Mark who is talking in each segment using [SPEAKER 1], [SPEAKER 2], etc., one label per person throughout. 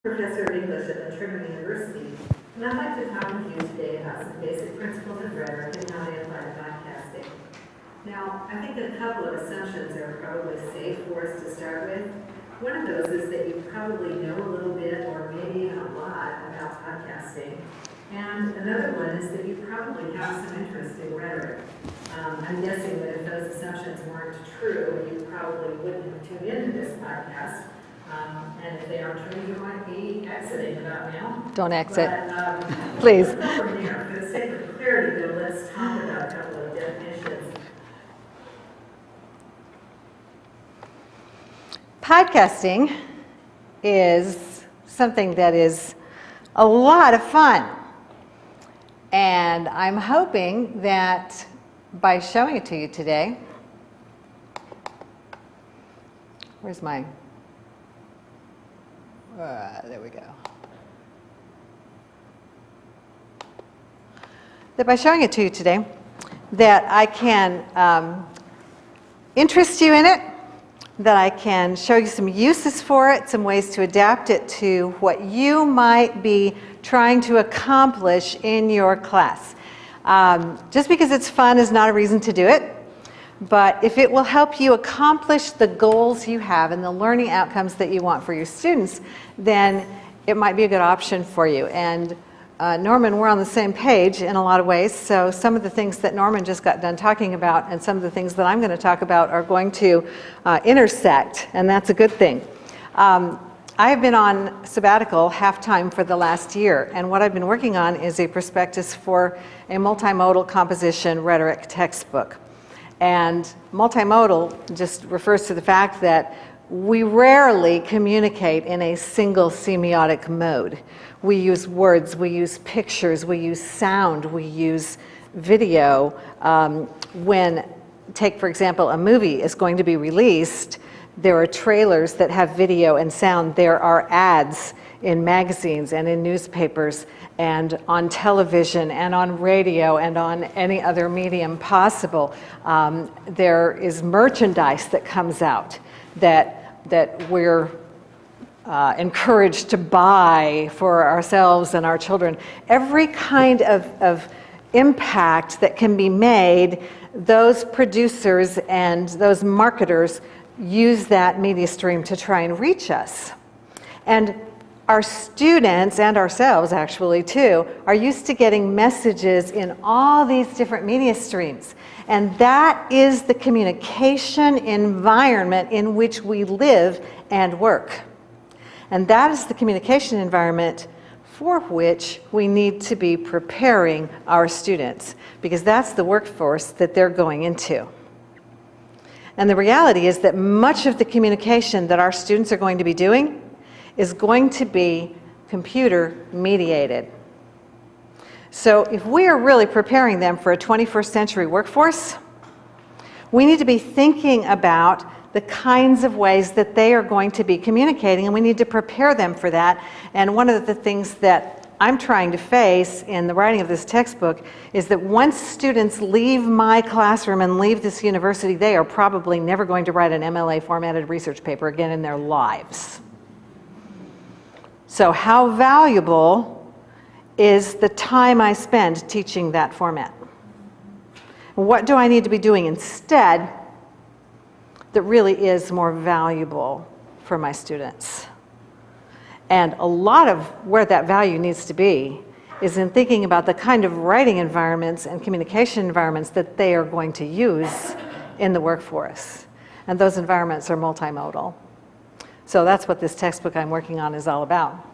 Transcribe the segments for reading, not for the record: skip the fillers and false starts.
[SPEAKER 1] Professor of English at Trinity University, and I'd like to talk with you today about some basic principles of rhetoric and how they apply to podcasting. Now, I think a couple of assumptions are probably safe for us to start with. One of those is that you probably know a little bit or maybe even a lot about podcasting. And another one is that you probably have some interest in rhetoric. I'm guessing that if those assumptions weren't true, you probably wouldn't have tuned into this podcast. And if they are true, you might be exiting about now.
[SPEAKER 2] Don't exit.
[SPEAKER 1] But,
[SPEAKER 2] Please.
[SPEAKER 1] From here, for the sake of clarity, though, let's talk about a couple of definitions.
[SPEAKER 2] Podcasting is something that is a lot of fun. And I'm hoping that by showing it to you today, where's my, there we go. That by showing it to you today, that I can interest you in it, that I can show you some uses for it, some ways to adapt it to what you might be trying to accomplish in your class. Just because it's fun is not a reason to do it, but if it will help you accomplish the goals you have and the learning outcomes that you want for your students, then it might be a good option for you. And Norman, we're on the same page in a lot of ways, so some of the things that Norman just got done talking about and some of the things that I'm going to talk about are going to intersect, and that's a good thing. I have been on sabbatical half-time for the last year, and what I've been working on is a prospectus for a multimodal composition rhetoric textbook. And multimodal just refers to the fact that we rarely communicate in a single semiotic mode. We use words, we use pictures, we use sound, we use video. Take for example, a movie is going to be released, there are trailers that have video and sound. There are ads in magazines and in newspapers and on television and on radio and on any other medium possible. There is merchandise that comes out that we're encouraged to buy for ourselves and our children. Every kind of impact that can be made, those producers and those marketers use that media stream to try and reach us. And our students and ourselves actually too are used to getting messages in all these different media streams. And that is the communication environment in which we live and work. And that is the communication environment for which we need to be preparing our students, because that's the workforce that they're going into. And the reality is that much of the communication that our students are going to be doing is going to be computer mediated. So if we are really preparing them for a 21st century workforce, we need to be thinking about the kinds of ways that they are going to be communicating, and we need to prepare them for that. And one of the things that I'm trying to face in the writing of this textbook is that once students leave my classroom and leave this university, they are probably never going to write an MLA formatted research paper again in their lives. So how valuable is the time I spend teaching that format? What do I need to be doing instead that really is more valuable for my students? And a lot of where that value needs to be is in thinking about the kind of writing environments and communication environments that they are going to use in the workforce. And those environments are multimodal. So that's what this textbook I'm working on is all about.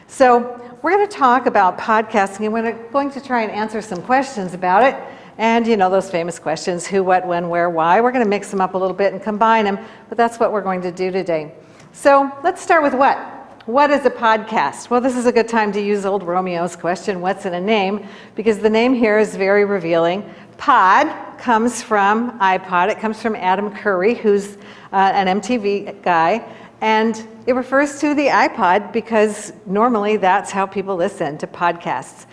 [SPEAKER 2] So we're going to talk about podcasting, and we're going to try and answer some questions about it. And you know those famous questions, who, what, when, where, why. We're going to mix them up a little bit and combine them, but that's what we're going to do today. So let's start with what? What is a podcast? Well, this is a good time to use old Romeo's question, what's in a name? Because the name here is very revealing. Pod comes from iPod. It comes from Adam Curry, who's an MTV guy. And it refers to the iPod because normally that's how people listen to podcasts,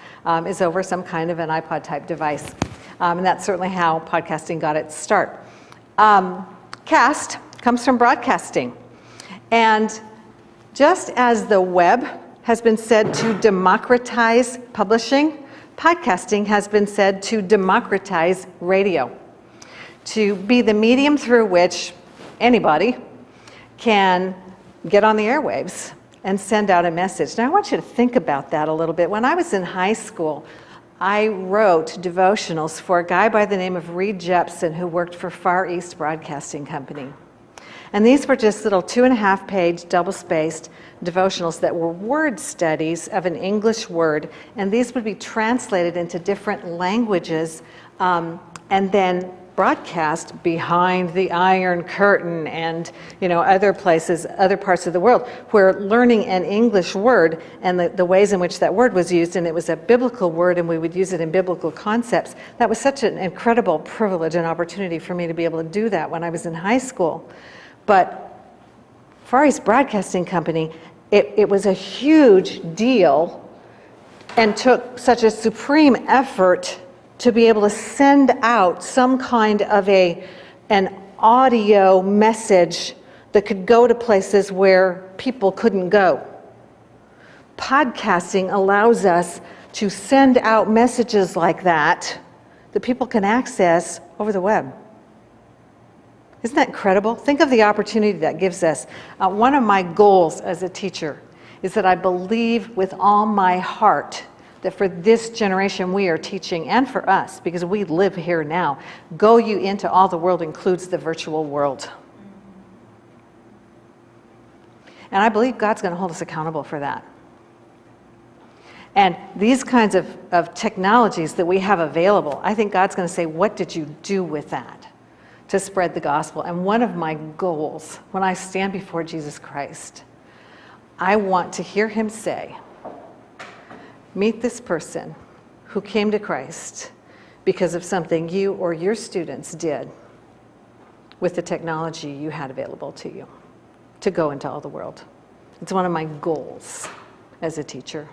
[SPEAKER 2] is over some kind of an iPod type device. And that's certainly how podcasting got its start. Cast comes from broadcasting. And just as the web has been said to democratize publishing. Podcasting has been said to democratize radio, to be the medium through which anybody can get on the airwaves and send out a message. Now I want you to think about that a little bit. When I was in high school, I wrote devotionals for a guy by the name of Reed Jepson who worked for Far East Broadcasting Company. And these were just little 2.5-page double-spaced devotionals that were word studies of an English word, and these would be translated into different languages and then broadcast behind the Iron Curtain and other places, other parts of the world, where learning an English word and the ways in which that word was used, and it was a biblical word and we would use it in biblical concepts. That was such an incredible privilege and opportunity for me to be able to do that when I was in high school. But Far East Broadcasting Company, it was a huge deal and took such a supreme effort to be able to send out some kind of an audio message that could go to places where people couldn't go. Podcasting allows us to send out messages like that people can access over the web. Isn't that incredible? Think of the opportunity that gives us. One of my goals as a teacher is that I believe with all my heart that for this generation we are teaching, and for us, because we live here now, go you into all the world includes the virtual world. And I believe God's going to hold us accountable for that. And these kinds of technologies that we have available, I think God's going to say, what did you do with that to spread the gospel? And one of my goals when I stand before Jesus Christ, I want to hear him say, meet this person who came to Christ because of something you or your students did with the technology you had available to you to go into all the world. It's one of my goals as a teacher.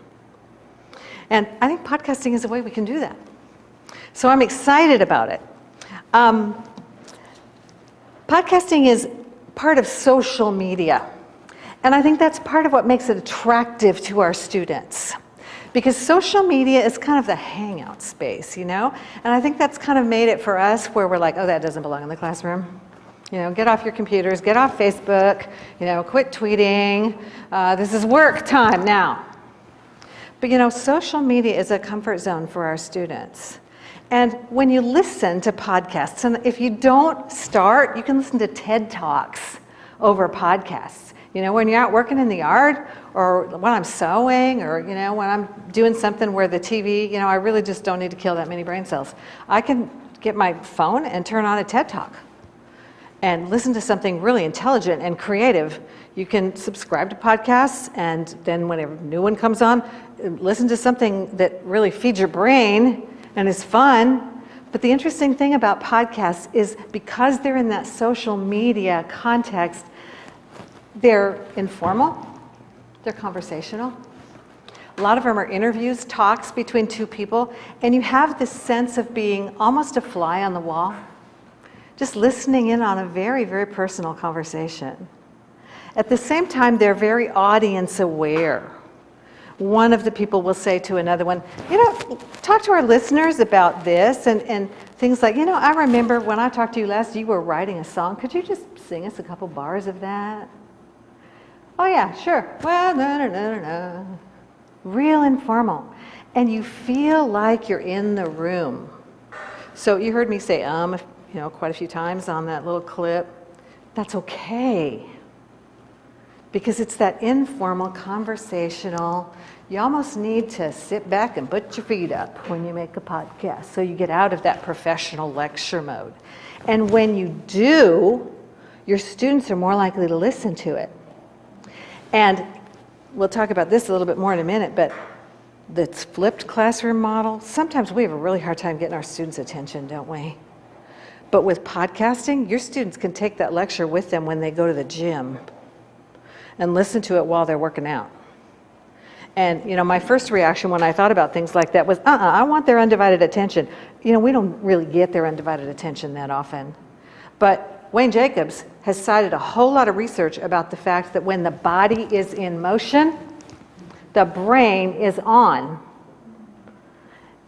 [SPEAKER 2] And I think podcasting is a way we can do that. So I'm excited about it. Podcasting is part of social media. And I think that's part of what makes it attractive to our students. Because social media is kind of the hangout space, And I think that's kind of made it for us where we're like, oh, that doesn't belong in the classroom. Get off your computers, get off Facebook, quit tweeting. This is work time now. But social media is a comfort zone for our students. And when you listen to podcasts, and if you don't start, you can listen to TED Talks over podcasts. When you're out working in the yard, or when I'm sewing, or when I'm doing something where the TV, I really just don't need to kill that many brain cells. I can get my phone and turn on a TED Talk and listen to something really intelligent and creative. You can subscribe to podcasts, and then whenever a new one comes on, listen to something that really feeds your brain and is fun. But the interesting thing about podcasts is because they're in that social media context, they're informal, they're conversational. A lot of them are interviews, talks between two people, and you have this sense of being almost a fly on the wall, just listening in on a very, very personal conversation. At the same time, they're very audience aware. One of the people will say to another one, talk to our listeners about this, and things like, I remember when I talked to you last, you were writing a song. Could you just sing us a couple bars of that? Oh yeah, sure. Well, no. Real informal. And you feel like you're in the room. So you heard me say quite a few times on that little clip. That's okay. Because it's that informal, conversational, you almost need to sit back and put your feet up when you make a podcast. So you get out of that professional lecture mode. And when you do, your students are more likely to listen to it. And we'll talk about this a little bit more in a minute, but this flipped classroom model, sometimes we have a really hard time getting our students' attention, don't we? But with podcasting, your students can take that lecture with them when they go to the gym and listen to it while they're working out. And, my first reaction when I thought about things like that was, I want their undivided attention. We don't really get their undivided attention that often. But Wayne Jacobs has cited a whole lot of research about the fact that when the body is in motion, The brain is on.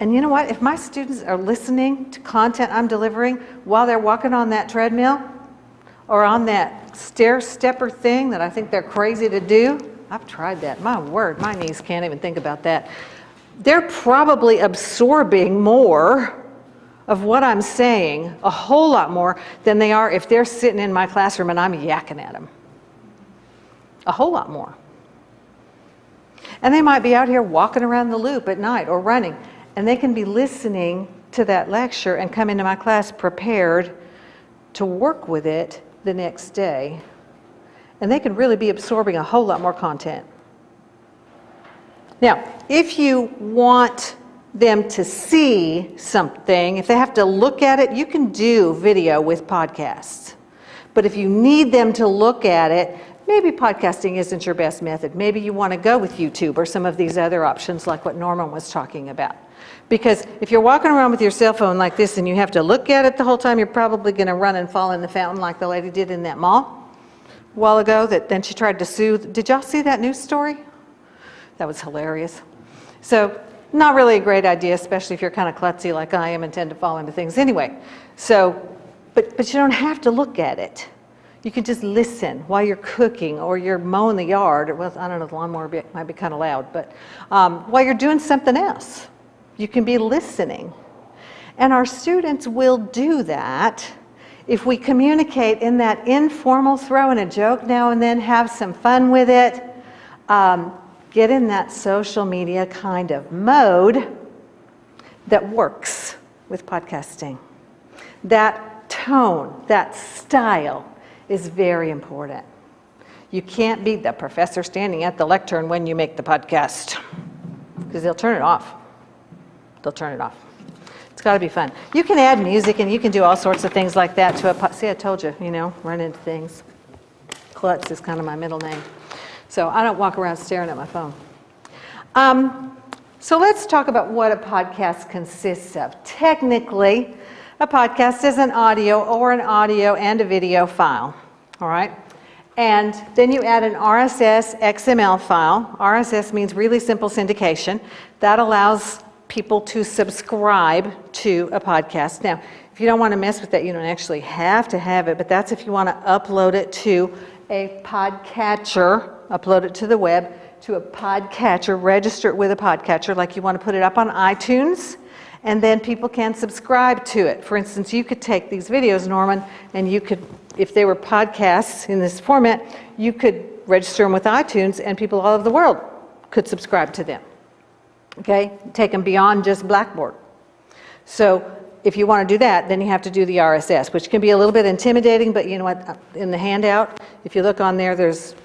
[SPEAKER 2] And you know what? If my students are listening to content I'm delivering while they're walking on that treadmill or on that stair stepper thing that I think they're crazy to do, I've tried that. My word, my knees can't even think about that. They're probably absorbing more of what I'm saying, a whole lot more than they are if they're sitting in my classroom and I'm yakking at them. A whole lot more. And they might be out here walking around the loop at night or running, and they can be listening to that lecture and come into my class prepared to work with it the next day. And they can really be absorbing a whole lot more content. Now, if you want them to see something, if they have to look at it, you can do video with podcasts. But if you need them to look at it, maybe podcasting isn't your best method. Maybe you want to go with YouTube or some of these other options like what Norman was talking about. Because if you're walking around with your cell phone like this and you have to look at it the whole time, you're probably going to run and fall in the fountain like the lady did in that mall a while ago that then she tried to soothe. Did y'all see that news story? That was hilarious. So not really a great idea, especially if you're kind of klutzy like I am and tend to fall into things anyway. So, but you don't have to look at it. You can just listen while you're cooking or you're mowing the yard. Well, I don't know, the lawnmower might be kind of loud, but while you're doing something else, you can be listening. And our students will do that if we communicate in that informal, throw in a joke now and then, have some fun with it, get in that social media kind of mode that works with podcasting. That tone, that style is very important. You can't be the professor standing at the lectern when you make the podcast, because they'll turn it off. They'll turn it off. It's got to be fun. You can add music and you can do all sorts of things like that to a see, I told you, run into things. Klutz is kind of my middle name. So I don't walk around staring at my phone. So let's talk about what a podcast consists of. Technically, a podcast is an audio and a video file, all right? And then you add an RSS XML file. RSS means really simple syndication. That allows people to subscribe to a podcast. Now, if you don't want to mess with that, you don't actually have to have it, but that's if you want to upload it to a podcatcher, upload it to the web, to a podcatcher, register it with a podcatcher, like you want to put it up on iTunes, and then people can subscribe to it. For instance, you could take these videos, Norman, and you could, if they were podcasts in this format, you could register them with iTunes, and people all over the world could subscribe to them. Okay? Take them beyond just Blackboard. So if you want to do that, then you have to do the RSS, which can be a little bit intimidating, but you know what? In the handout, if you look on there, there's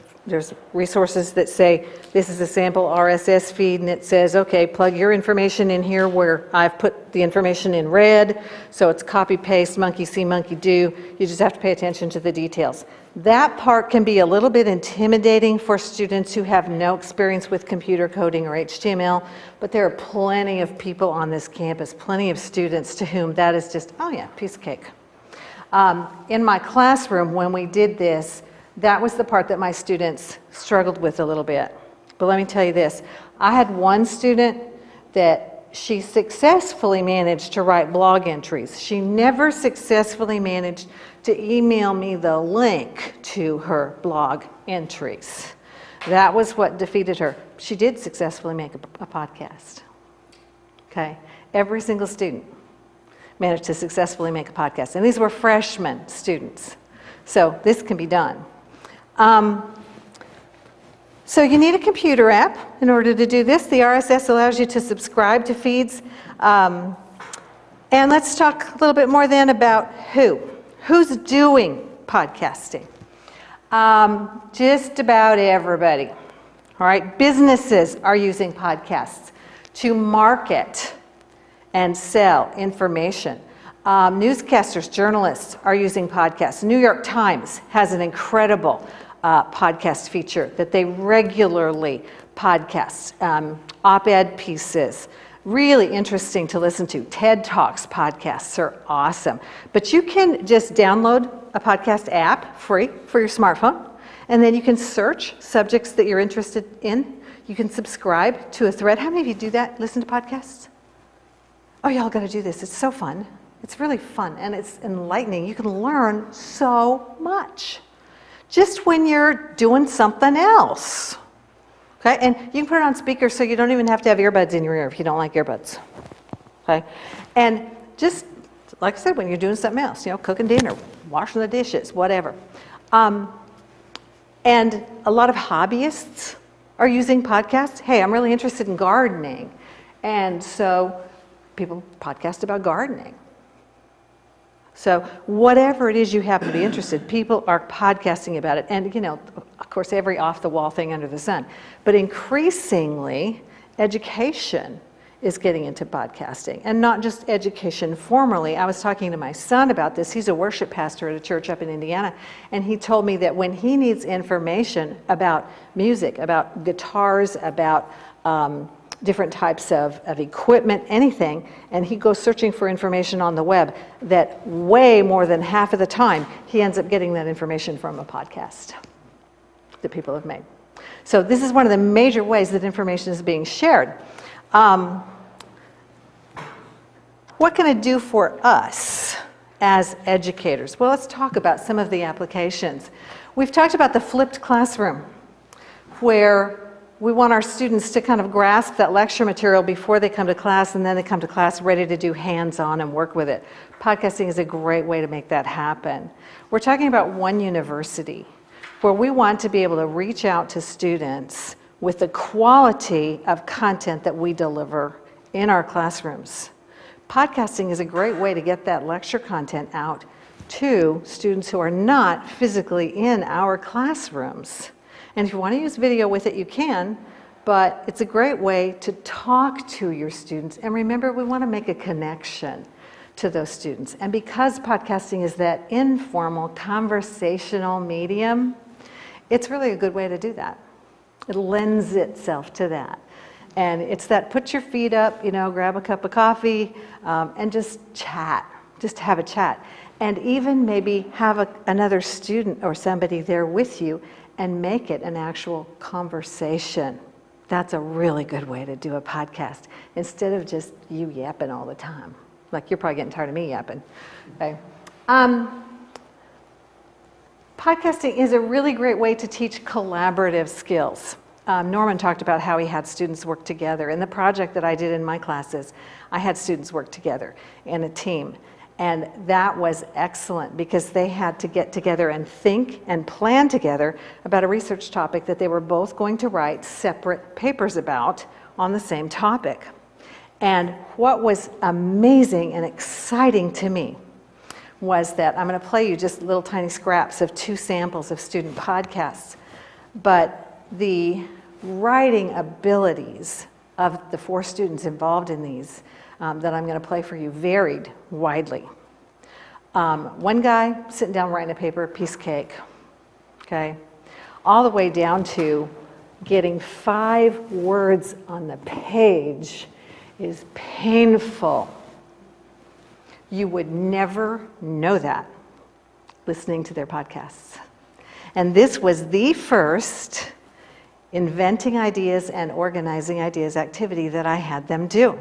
[SPEAKER 2] resources that say this is a sample RSS feed, and it says, okay, plug your information in here where I've put the information in red, so it's copy paste, monkey see, monkey do. You just have to pay attention to the details. That part can be a little bit intimidating for students who have no experience with computer coding or HTML, but there are plenty of people on this campus, plenty of students to whom that is just, oh yeah, piece of cake. In my classroom, when we did this, that was the part that my students struggled with a little bit. But let me tell you this. I had one student that she successfully managed to write blog entries. She never successfully managed to email me the link to her blog entries. That was what defeated her. She did successfully make a podcast. Okay? Every single student managed to successfully make a podcast. And these were freshman students. So this can be done. So you need a computer app in order to do this. The RSS allows you to subscribe to feeds. And let's talk a little bit more then about who's doing podcasting. Just about everybody. All right, businesses are using podcasts to market and sell information. Newscasters, journalists are using podcasts. New York Times has an incredible podcast feature that they regularly podcast. Op-ed pieces, really interesting to listen to. TED Talks podcasts are awesome. But you can just download a podcast app free for your smartphone, and then you can search subjects that you're interested in. You can subscribe to a thread. How many of you do that? Listen to podcasts? Oh, y'all got to do this. It's so fun. It's really fun and it's enlightening. You can learn so much just when you're doing something else. Okay, and you can put it on speaker so you don't even have to have earbuds in your ear if you don't like earbuds. Okay, and just like I said, when you're doing something else, cooking dinner, washing the dishes, whatever. And a lot of hobbyists are using podcasts. Hey, I'm really interested in gardening, and so people podcast about gardening. So whatever it is you happen to be interested, people are podcasting about it. And, of course, every off-the-wall thing under the sun. But increasingly, education is getting into podcasting. And not just education formally. I was talking to my son about this. He's a worship pastor at a church up in Indiana. And he told me that when he needs information about music, about guitars, about different types of equipment, anything, and he goes searching for information on the web, that way more than half of the time, he ends up getting that information from a podcast that people have made. So this is one of the major ways that information is being shared. What can it do for us as educators? Well, let's talk about some of the applications. We've talked about the flipped classroom, where we want our students to kind of grasp that lecture material before they come to class, and then they come to class ready to do hands-on and work with it. Podcasting is a great way to make that happen. We're talking about one university where we want to be able to reach out to students with the quality of content that we deliver in our classrooms. Podcasting is a great way to get that lecture content out to students who are not physically in our classrooms. And if you want to use video with it, you can, but it's a great way to talk to your students. And remember, we want to make a connection to those students. And because podcasting is that informal, conversational medium, it's really a good way to do that. It lends itself to that. And it's that put your feet up, grab a cup of coffee, and just chat, just have a chat. And even maybe have another student or somebody there with you and make it an actual conversation. That's a really good way to do a podcast, instead of just you yapping all the time. Like, you're probably getting tired of me yapping. Okay. Podcasting is a really great way to teach collaborative skills. Norman talked about how he had students work together. In the project that I did in my classes, I had students work together in a team. And that was excellent because they had to get together and think and plan together about a research topic that they were both going to write separate papers about on the same topic. And what was amazing and exciting to me was that I'm going to play you just little tiny scraps of 2 samples of student podcasts, but the writing abilities of the 4 students involved in these that I'm going to play for you varied widely. One guy sitting down writing a paper, piece of cake, okay, all the way down to getting 5 words on the page is painful. You would never know that listening to their podcasts. And this was the first inventing ideas and organizing ideas activity that I had them do.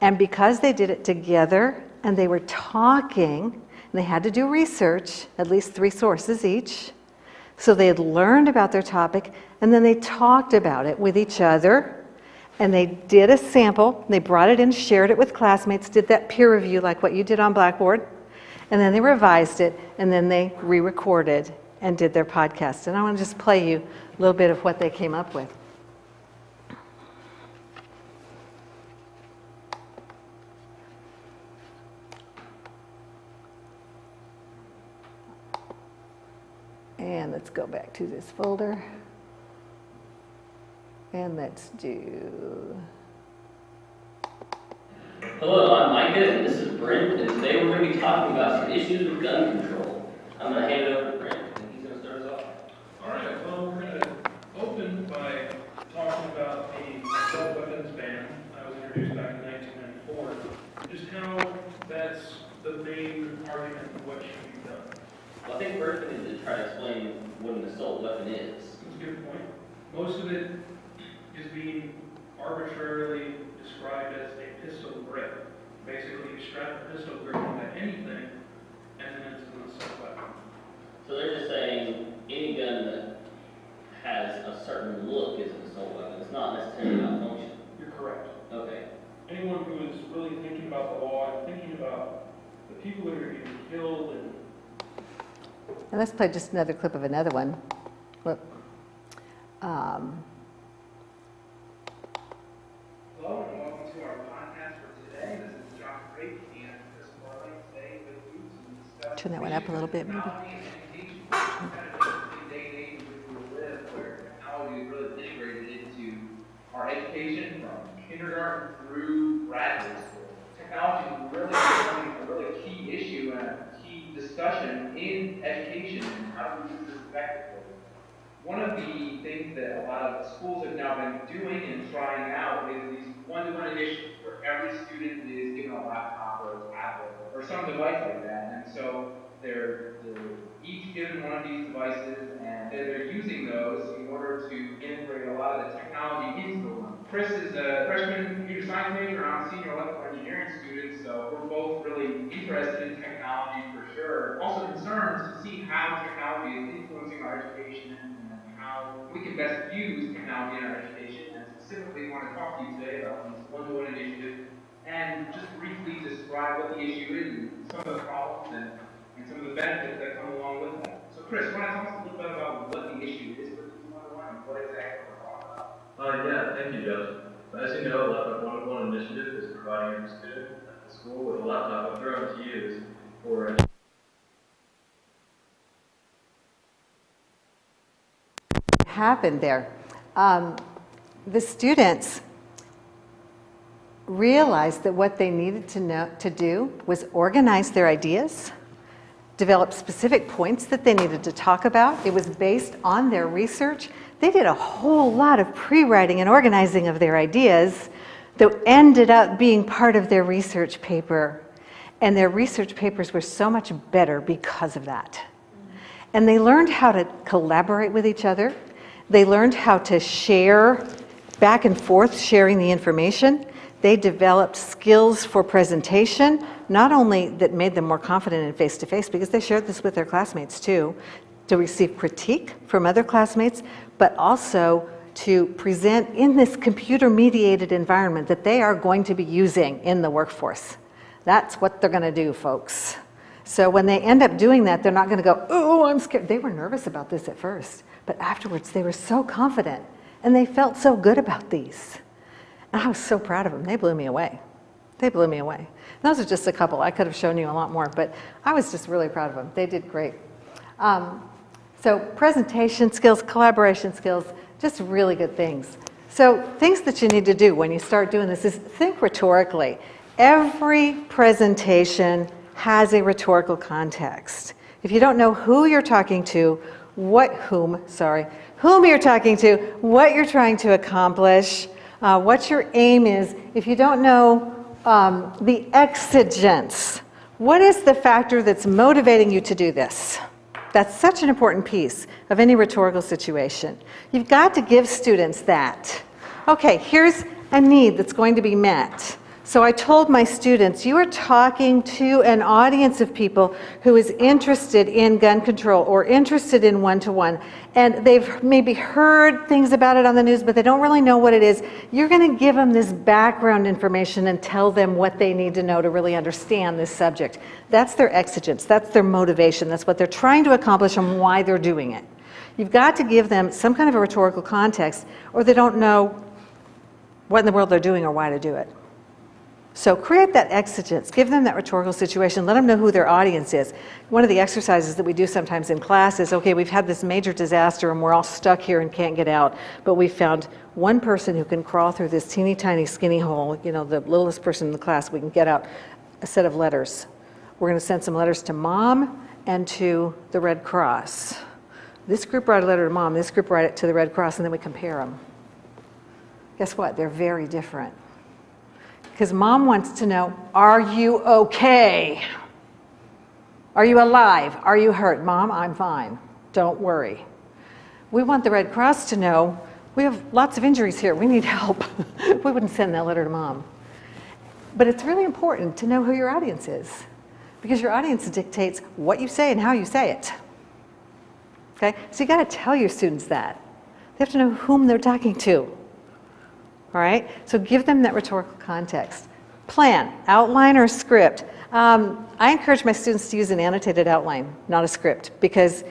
[SPEAKER 2] And because they did it together and they were talking, and they had to do research, at least 3 sources each, so they had learned about their topic, and then they talked about it with each other, and they did a sample, they brought it in, shared it with classmates, did that peer review like what you did on Blackboard, and then they revised it, and then they re-recorded and did their podcast. And I want to just play you a little bit of what they came up with. And let's go back to this folder. And let's do...
[SPEAKER 3] Hello, I'm Micah, and this is Brent, and today we're going to be talking about some issues with gun control. I'm going to hand it over to Brent, and he's going to start us off.
[SPEAKER 4] All right, well, we're going to open by talking about the assault weapons ban that was introduced back in 1994, just how that's the main argument of what should be done.
[SPEAKER 3] Well, I think first we need to try to explain what an assault weapon is.
[SPEAKER 4] That's a good point. most of it is being arbitrarily described as a pistol grip. Basically, you strap a pistol grip onto anything, and then it's an assault weapon.
[SPEAKER 3] So they're just saying any gun that has a certain look is an assault weapon. It's not necessarily malfunction.
[SPEAKER 4] You're correct.
[SPEAKER 3] Okay.
[SPEAKER 4] Anyone who is really thinking about the law and thinking about the people that are getting killed and
[SPEAKER 2] And let's play just another clip of another one. Whoop.
[SPEAKER 5] Hello and welcome to our podcast for today. This is John Drake and Chris Morley today with you to discuss
[SPEAKER 2] Turn that one up a little bit, maybe.
[SPEAKER 5] technology and education. It's kind of a day and age in which we live where technology is really integrated into our education from kindergarten through graduate school. Technology is really becoming a really key issue and a key discussion in education and how do we use this effectively. One of the things that a lot of schools have now been doing and trying out is these one-to-one initiatives where every student is given a laptop or a tablet or some device like that. And so they're each given one of these devices and they're using those in order to integrate a lot of the technology into the one. Chris is a freshman computer science major, I'm a senior electrical engineering student, so we're both really interested in technology for sure. Also concerned to see how technology is influencing our education and how we can best use technology in our education, and specifically want to talk to you today about these one-to-one initiatives and just briefly describe what the issue is and some of the problems and some of the benefits that come along with that. So Chris, why don't you tell us a little bit about what the issue is with the one-to-one and what exactly we're talking about?
[SPEAKER 6] Yeah, thank you, Jeff. As you know, Laptop One-to-One initiative is providing every student at the school with a laptop of their own to use for education.
[SPEAKER 2] Happened there. The students realized that what they needed to do was organize their ideas, develop specific points that they needed to talk about. It was based on their research. They did a whole lot of pre-writing and organizing of their ideas that ended up being part of their research paper. And their research papers were so much better because of that. And they learned how to collaborate with each other. They learned how to share back and forth, sharing the information. They developed skills for presentation, not only that made them more confident in face-to-face, because they shared this with their classmates too, to receive critique from other classmates, but also to present in this computer-mediated environment that they are going to be using in the workforce. That's what they're going to do, folks. So when they end up doing that, they're not going to go, oh, I'm scared. They were nervous about this at first, but afterwards they were so confident and they felt so good about these. And I was so proud of them. They blew me away. They blew me away. Those are just a couple. I could have shown you a lot more, but I was just really proud of them. They did great. So presentation skills, collaboration skills, just really good things. So things that you need to do when you start doing this is think rhetorically. Every presentation has a rhetorical context. If you don't know who you're talking to, whom you're talking to, what you're trying to accomplish, what your aim is, if you don't know the exigence, what is the factor that's motivating you to do this? That's such an important piece of any rhetorical situation. You've got to give students that. Okay, here's a need that's going to be met. So I told my students, you are talking to an audience of people who is interested in gun control or interested in one-to-one, and they've maybe heard things about it on the news, but they don't really know what it is. You're going to give them this background information and tell them what they need to know to really understand this subject. That's their exigence, that's their motivation, that's what they're trying to accomplish and why they're doing it. You've got to give them some kind of a rhetorical context, or they don't know what in the world they're doing or why to do it. So create that exigence, give them that rhetorical situation, let them know who their audience is. One of the exercises that we do sometimes in class is, okay, we've had this major disaster and we're all stuck here and can't get out, but we found one person who can crawl through this teeny tiny skinny hole, you know, the littlest person in the class, we can get out a set of letters. We're going to send some letters to Mom and to the Red Cross. This group write a letter to Mom, this group write it to the Red Cross, and then we compare them. Guess what? They're very different. Because Mom wants to know, are you okay? Are you alive? Are you hurt? Mom, I'm fine. Don't worry. We want the Red Cross to know, We have lots of injuries here. We need help. We wouldn't send that letter to mom. But it's really important to know who your audience is, because your audience dictates what you say and how you say it. Okay? So you got to tell your students that. They have to know whom they're talking to. All right? So give them that rhetorical context. Plan, outline or script. I encourage my students to use an annotated outline, not a script, because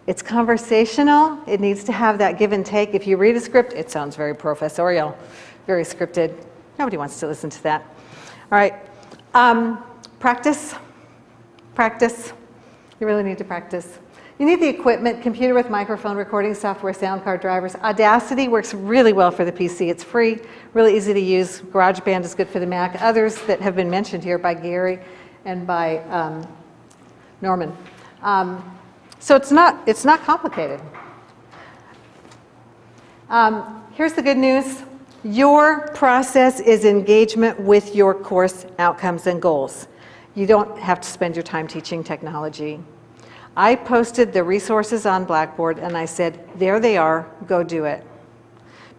[SPEAKER 2] it's conversational. It needs to have that give and take. If you read a script, it sounds very professorial, very scripted. Nobody wants to listen to that. All right. Practice. Practice. You really need to practice. You need the equipment, computer with microphone, recording software, sound card drivers. Audacity works really well for the PC. It's free, really easy to use. GarageBand is good for the Mac. Others that have been mentioned here by Gary and by Norman. So it's not complicated. Here's the good news. Your process is engagement with your course outcomes and goals. You don't have to spend your time teaching technology. I posted the resources on Blackboard and I said, there they are, go do it.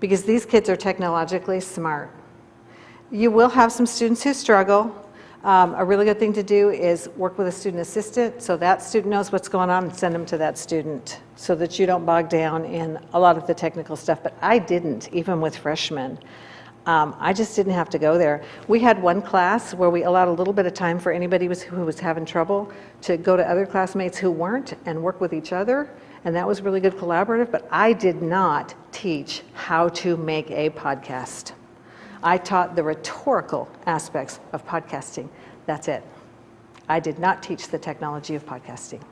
[SPEAKER 2] Because these kids are technologically smart. You will have some students who struggle. A really good thing to do is work with a student assistant so that student knows what's going on and send them to that student so that you don't bog down in a lot of the technical stuff. But I didn't, even with freshmen. I just didn't have to go there. We had one class where we allowed a little bit of time for anybody who was having trouble to go to other classmates who weren't and work with each other. And that was really good collaborative, but I did not teach how to make a podcast. I taught the rhetorical aspects of podcasting. That's it. I did not teach the technology of podcasting.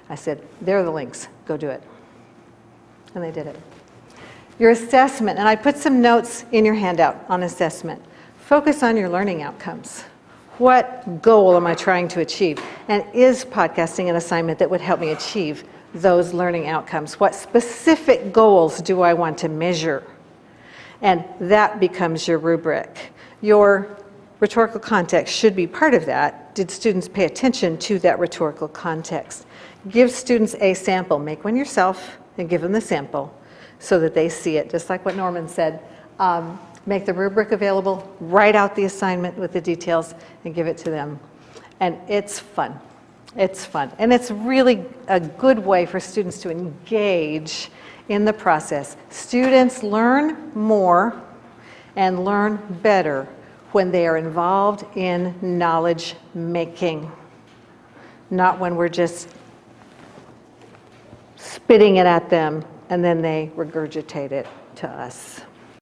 [SPEAKER 2] I said, there are the links, go do it. And they did it. Your assessment, and I put some notes in your handout on assessment. Focus on your learning outcomes. What goal am I trying to achieve? And is podcasting an assignment that would help me achieve those learning outcomes? What specific goals do I want to measure? And that becomes your rubric. Your rhetorical context should be part of that. Did students pay attention to that rhetorical context? Give students a sample. Make one yourself and give them the sample so that they see it. Just like what Norman said, make the rubric available, write out the assignment with the details and give it to them. And it's fun. It's fun. And it's really a good way for students to engage in the process. Students learn more and learn better when they are involved in knowledge making, not when we're just spitting it at them and then they regurgitate it to us.